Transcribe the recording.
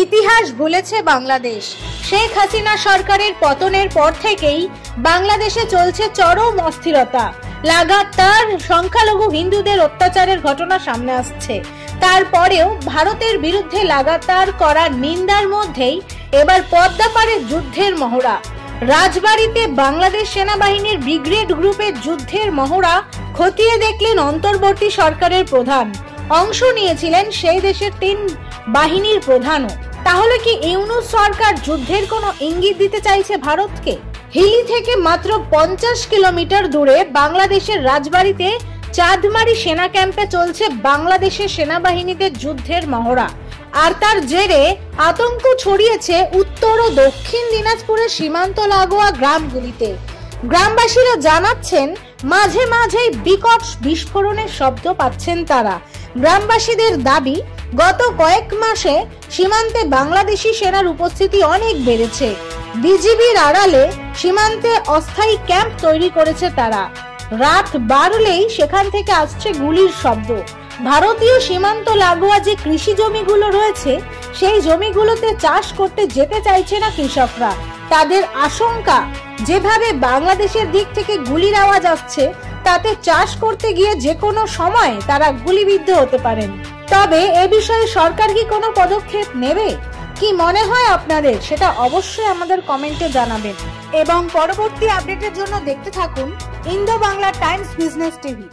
ইতিহাস ভুলেছে বাংলাদেশ। শেখ হাসিনা সরকারের পতনের পর থেকেই বাংলাদেশে চলছে চরম অস্থিরতা। লাগাতার সংখ্যালঘু হিন্দুদের অত্যাচারের ঘটনা সামনে আসছে। তারপরেও ভারতের বিরুদ্ধে লাগাতার করা নিন্দার মধ্যেই এবার পদ্মাপাড়ের যুদ্ধের মহড়া। রাজবাড়ীতে বাংলাদেশ সেনাবাহিনীর ব্রিগেড গ্রুপের যুদ্ধের মহড়া খতিয়ে দেখলেন অন্তর্বর্তী সরকারের প্রধান। অংশ নিয়েছিলেন সেই দেশের 3 বাহিনীর প্রধানও। তাহলে কি ইউনূস সরকার যুদ্ধের কোনো ইঙ্গিত দিতে চাইছে ভারতকে? হিলি থেকে মাত্র 50 কিলোমিটার দূরে বাংলাদেশের রাজবাড়ীতে চাঁদমারি সেনা ক্যাম্পে চলছে বাংলাদেশের সেনাবাহিনীদের যুদ্ধের মহড়া। আর তার জেরে আতঙ্ক ছড়িয়েছে উত্তর ও দক্ষিণ দিনাজপুরের সীমান্ত লাগোয়া গ্রামগুলিতে। গ্রামবাসীরা জানাচ্ছেন মাঝে মাঝেই বিকট বিস্ফোরণের শব্দ পাচ্ছেন তারা। গ্রামবাসীদের দাবি, গত কয়েক মাসে সীমান্তে বাংলাদেশি সেনার উপস্থিতি অনেক বেড়েছে। বিজিবির আড়ালে সীমান্তে অস্থায়ী ক্যাম্প তৈরি করেছে তারা। রাত বাড়লেই সেখান থেকে আসছে গুলির শব্দ। ভারতীয় সীমান্ত লাগোয়া যে কৃষি জমিগুলো রয়েছে, সেই জমিগুলোতে চাষ করতে যেতে চাইছে না কৃষকরা। তাদের আশঙ্কা, যেভাবে বাংলাদেশের দিক থেকে গুলির আওয়াজ আসছে, তাতে চাষ করতে গিয়ে যে কোনো সময় তারা গুলিবিদ্ধ হতে পারেন। তবে এ বিষয়ে সরকার কি কোনো পদক্ষেপ নেবে? কি মনে হয় আপনাদের? সেটা অবশ্যই আমাদের কমেন্টে জানাবেন। এবং পরবর্তী আপডেটের জন্য দেখতে থাকুন Indo Bangla Times business TV.